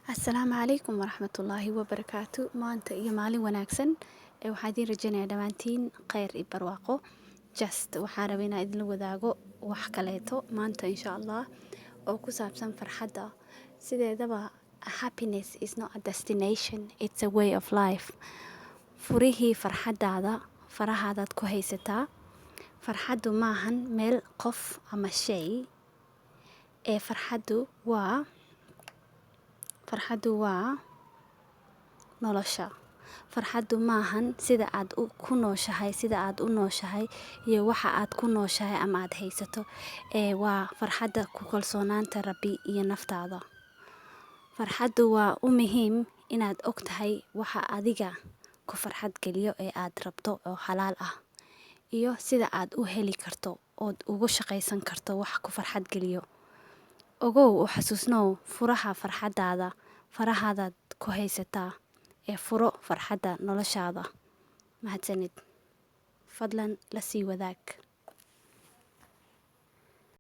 Asalaamu calaykum waraxmatullaahi wabarakaatu. Maanta iyo maalin wanaagsan waxaan idiin rajaynayaa dhammaantiin kheyr iyo barwaaqo. Waxaan rabaa inaan idinla wadaago wax kaleeto maanta insha Allah oo ku saabsan farxadda. Sideedaba happiness is not a destination, it's a way of life. Furihii farxaddaada farahaadaad ku haysataa. Farxaddu maahan meel, qof ama shay. Farxaddu waa nolosha. Farxaddu maahan sida aad ku nooshahay, sida aad u nooshahay iyo waxa aad ku nooshahay ama aad haysato. Waa farxadda ku kalsoonaanta Rabbi iyo naftaada. Farxaddu waa muhiim inaad ogtahay waxa adiga ku farxad geliyo ee aad rabto oo xalaal ah, iyo sida aad u heli karto oo ugu shaqaysan karto wax ku farxad geliyo. Ogow oo xasuusnow furaha farxaddaada farahaadaad ku haysataa. Furo farxadda noloshaada. Mahadsanid. Fadlan la sii wadaag.